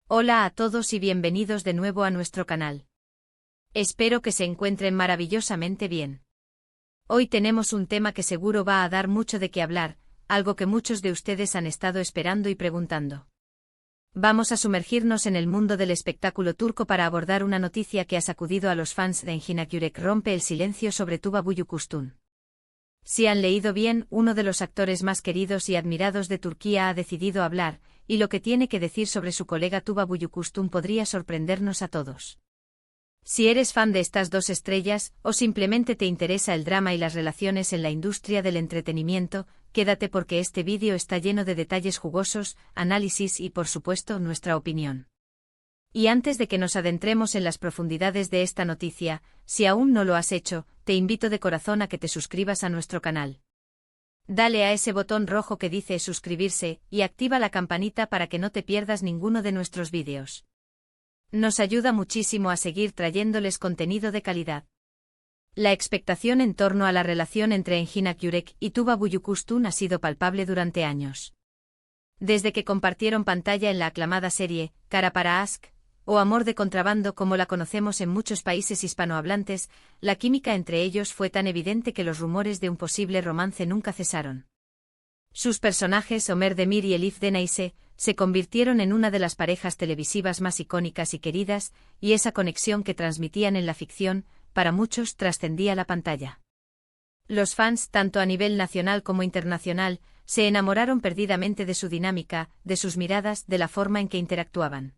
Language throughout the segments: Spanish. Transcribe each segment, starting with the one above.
Hola a todos y bienvenidos de nuevo a nuestro canal. Espero que se encuentren maravillosamente bien. Hoy tenemos un tema que seguro va a dar mucho de qué hablar, algo que muchos de ustedes han estado esperando y preguntando. Vamos a sumergirnos en el mundo del espectáculo turco para abordar una noticia que ha sacudido a los fans de Engin Akyürek. Rompe el silencio sobre Tuba Büyüküstün. Si han leído bien, uno de los actores más queridos y admirados de Turquía ha decidido hablar, y lo que tiene que decir sobre su colega Tuba Büyüküstün podría sorprendernos a todos. Si eres fan de estas dos estrellas, o simplemente te interesa el drama y las relaciones en la industria del entretenimiento, quédate porque este vídeo está lleno de detalles jugosos, análisis y por supuesto nuestra opinión. Y antes de que nos adentremos en las profundidades de esta noticia, si aún no lo has hecho, te invito de corazón a que te suscribas a nuestro canal. Dale a ese botón rojo que dice suscribirse, y activa la campanita para que no te pierdas ninguno de nuestros vídeos. Nos ayuda muchísimo a seguir trayéndoles contenido de calidad. La expectación en torno a la relación entre Engin Akyürek y Tuba Büyüküstün ha sido palpable durante años. Desde que compartieron pantalla en la aclamada serie, Kara para Aşk, o Amor de contrabando como la conocemos en muchos países hispanohablantes, la química entre ellos fue tan evidente que los rumores de un posible romance nunca cesaron. Sus personajes Ömer Demir y Elif Deneyse se convirtieron en una de las parejas televisivas más icónicas y queridas, y esa conexión que transmitían en la ficción, para muchos trascendía la pantalla. Los fans, tanto a nivel nacional como internacional, se enamoraron perdidamente de su dinámica, de sus miradas, de la forma en que interactuaban.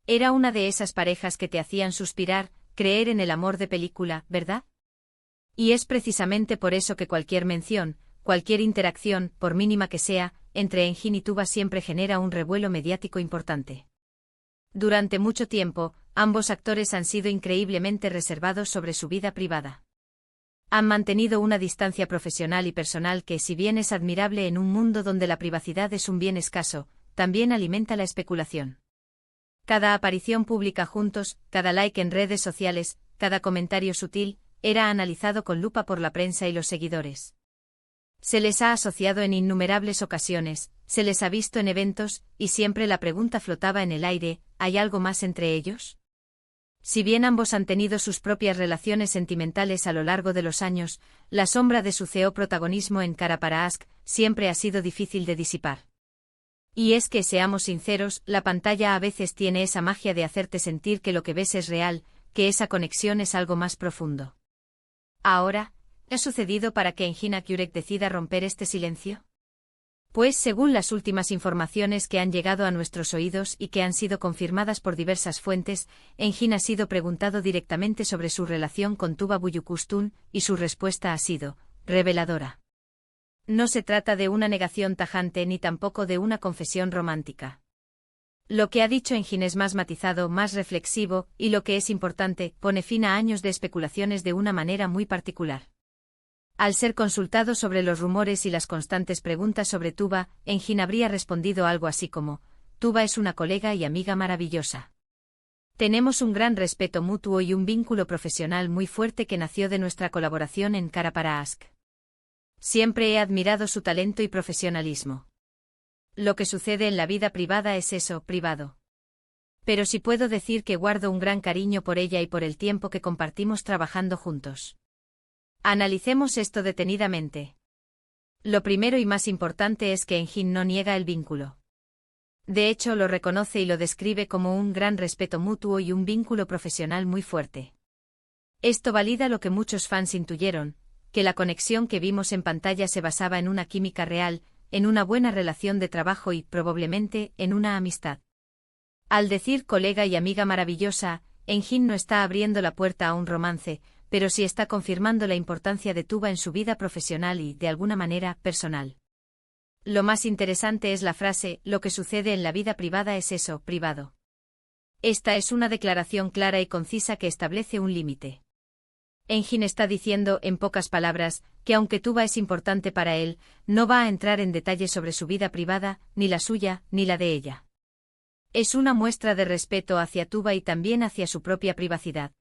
Era una de esas parejas que te hacían suspirar, creer en el amor de película, ¿verdad? Y es precisamente por eso que cualquier mención, cualquier interacción, por mínima que sea, entre Engin y Tuba siempre genera un revuelo mediático importante. Durante mucho tiempo, ambos actores han sido increíblemente reservados sobre su vida privada. Han mantenido una distancia profesional y personal que, si bien es admirable en un mundo donde la privacidad es un bien escaso, también alimenta la especulación. Cada aparición pública juntos, cada like en redes sociales, cada comentario sutil, era analizado con lupa por la prensa y los seguidores. Se les ha asociado en innumerables ocasiones, se les ha visto en eventos, y siempre la pregunta flotaba en el aire, ¿hay algo más entre ellos? Si bien ambos han tenido sus propias relaciones sentimentales a lo largo de los años, la sombra de su CEO protagonismo en Kara para Aşk siempre ha sido difícil de disipar. Y es que, seamos sinceros, la pantalla a veces tiene esa magia de hacerte sentir que lo que ves es real, que esa conexión es algo más profundo. Ahora, ¿qué ha sucedido para que Engin Akyürek decida romper este silencio? Pues según las últimas informaciones que han llegado a nuestros oídos y que han sido confirmadas por diversas fuentes, Engin ha sido preguntado directamente sobre su relación con Tuba Büyüküstün, y su respuesta ha sido reveladora. No se trata de una negación tajante ni tampoco de una confesión romántica. Lo que ha dicho Engin es más matizado, más reflexivo, y lo que es importante, pone fin a años de especulaciones de una manera muy particular. Al ser consultado sobre los rumores y las constantes preguntas sobre Tuba, Engin habría respondido algo así como: Tuba es una colega y amiga maravillosa. Tenemos un gran respeto mutuo y un vínculo profesional muy fuerte que nació de nuestra colaboración en Kara para Aşk. Siempre he admirado su talento y profesionalismo. Lo que sucede en la vida privada es eso, privado. Pero sí puedo decir que guardo un gran cariño por ella y por el tiempo que compartimos trabajando juntos. Analicemos esto detenidamente. Lo primero y más importante es que Engin no niega el vínculo. De hecho, lo reconoce y lo describe como un gran respeto mutuo y un vínculo profesional muy fuerte. Esto valida lo que muchos fans intuyeron, que la conexión que vimos en pantalla se basaba en una química real, en una buena relación de trabajo y, probablemente, en una amistad. Al decir colega y amiga maravillosa, Engin no está abriendo la puerta a un romance, pero sí está confirmando la importancia de Tuba en su vida profesional y, de alguna manera, personal. Lo más interesante es la frase: lo que sucede en la vida privada es eso, privado. Esta es una declaración clara y concisa que establece un límite. Engin está diciendo, en pocas palabras, que aunque Tuba es importante para él, no va a entrar en detalles sobre su vida privada, ni la suya, ni la de ella. Es una muestra de respeto hacia Tuba y también hacia su propia privacidad.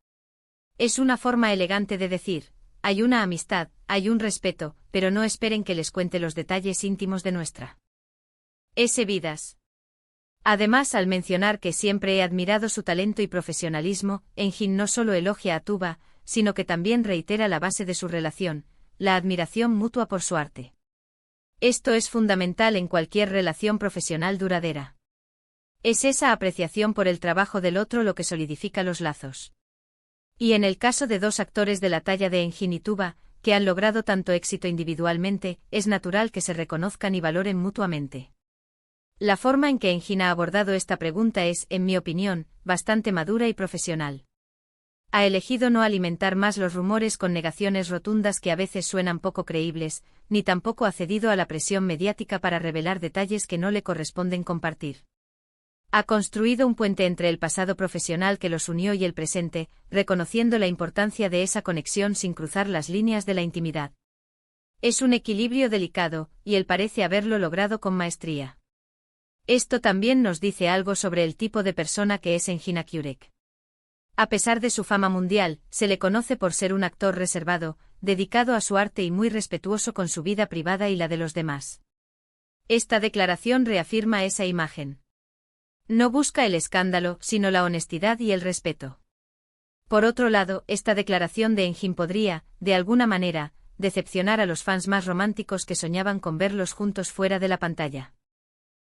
Es una forma elegante de decir: hay una amistad, hay un respeto, pero no esperen que les cuente los detalles íntimos de nuestra vidas. Además, al mencionar que siempre he admirado su talento y profesionalismo, Enjin no solo elogia a Tuba, sino que también reitera la base de su relación, la admiración mutua por su arte. Esto es fundamental en cualquier relación profesional duradera. Es esa apreciación por el trabajo del otro lo que solidifica los lazos. Y en el caso de dos actores de la talla de Enjin y Tuba, que han logrado tanto éxito individualmente, es natural que se reconozcan y valoren mutuamente. La forma en que Enjin ha abordado esta pregunta es, en mi opinión, bastante madura y profesional. Ha elegido no alimentar más los rumores con negaciones rotundas que a veces suenan poco creíbles, ni tampoco ha cedido a la presión mediática para revelar detalles que no le corresponden compartir. Ha construido un puente entre el pasado profesional que los unió y el presente, reconociendo la importancia de esa conexión sin cruzar las líneas de la intimidad. Es un equilibrio delicado, y él parece haberlo logrado con maestría. Esto también nos dice algo sobre el tipo de persona que es Enjin Akyurek. A pesar de su fama mundial, se le conoce por ser un actor reservado, dedicado a su arte y muy respetuoso con su vida privada y la de los demás. Esta declaración reafirma esa imagen. No busca el escándalo, sino la honestidad y el respeto. Por otro lado, esta declaración de Enjin podría, de alguna manera, decepcionar a los fans más románticos que soñaban con verlos juntos fuera de la pantalla.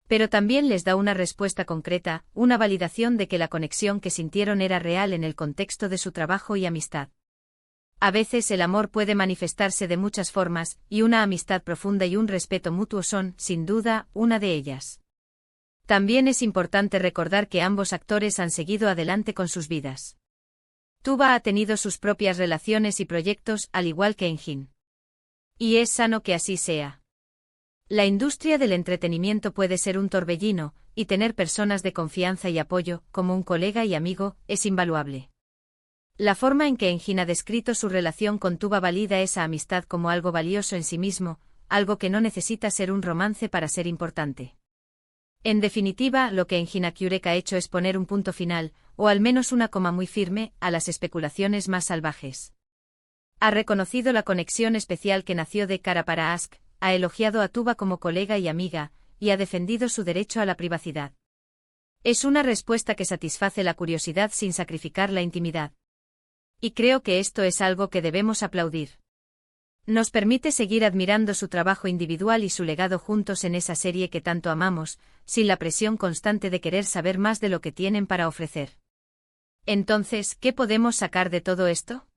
Pero también les da una respuesta concreta, una validación de que la conexión que sintieron era real en el contexto de su trabajo y amistad. A veces el amor puede manifestarse de muchas formas, y una amistad profunda y un respeto mutuo son, sin duda, una de ellas. También es importante recordar que ambos actores han seguido adelante con sus vidas. Tuba ha tenido sus propias relaciones y proyectos, al igual que Enjin. Y es sano que así sea. La industria del entretenimiento puede ser un torbellino, y tener personas de confianza y apoyo, como un colega y amigo, es invaluable. La forma en que Enjin ha descrito su relación con Tuba valida esa amistad como algo valioso en sí mismo, algo que no necesita ser un romance para ser importante. En definitiva, lo que Enjin Akyurek ha hecho es poner un punto final, o al menos una coma muy firme, a las especulaciones más salvajes. Ha reconocido la conexión especial que nació de Cara para Ask, ha elogiado a Tuba como colega y amiga, y ha defendido su derecho a la privacidad. Es una respuesta que satisface la curiosidad sin sacrificar la intimidad. Y creo que esto es algo que debemos aplaudir. Nos permite seguir admirando su trabajo individual y su legado juntos en esa serie que tanto amamos, sin la presión constante de querer saber más de lo que tienen para ofrecer. Entonces, ¿qué podemos sacar de todo esto?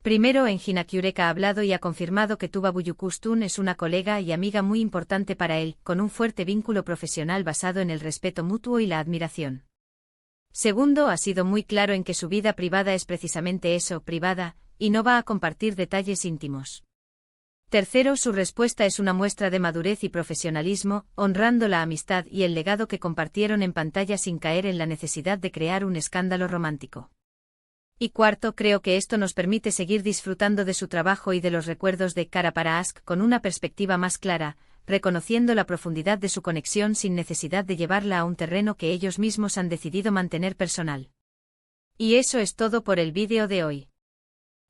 Primero, Enjin Akyurek ha hablado y ha confirmado que Tuba Büyüküstün es una colega y amiga muy importante para él, con un fuerte vínculo profesional basado en el respeto mutuo y la admiración. Segundo, ha sido muy claro en que su vida privada es precisamente eso, privada, y no va a compartir detalles íntimos. Tercero, su respuesta es una muestra de madurez y profesionalismo, honrando la amistad y el legado que compartieron en pantalla sin caer en la necesidad de crear un escándalo romántico. Y cuarto, creo que esto nos permite seguir disfrutando de su trabajo y de los recuerdos de Cara para Ask con una perspectiva más clara, reconociendo la profundidad de su conexión sin necesidad de llevarla a un terreno que ellos mismos han decidido mantener personal. Y eso es todo por el vídeo de hoy.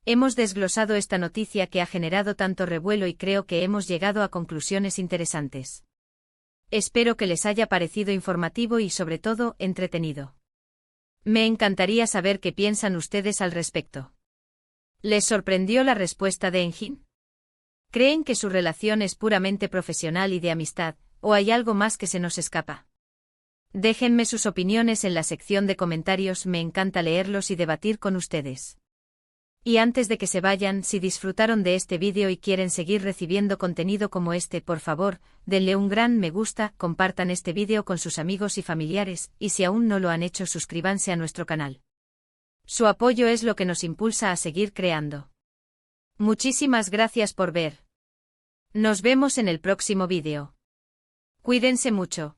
Hemos desglosado esta noticia que ha generado tanto revuelo y creo que hemos llegado a conclusiones interesantes. Espero que les haya parecido informativo y sobre todo, entretenido. Me encantaría saber qué piensan ustedes al respecto. ¿Les sorprendió la respuesta de Enjin? ¿Creen que su relación es puramente profesional y de amistad, o hay algo más que se nos escapa? Déjenme sus opiniones en la sección de comentarios, me encanta leerlos y debatir con ustedes. Y antes de que se vayan, si disfrutaron de este vídeo y quieren seguir recibiendo contenido como este, por favor, denle un gran me gusta, compartan este vídeo con sus amigos y familiares, y si aún no lo han hecho, suscríbanse a nuestro canal. Su apoyo es lo que nos impulsa a seguir creando. Muchísimas gracias por ver. Nos vemos en el próximo vídeo. Cuídense mucho.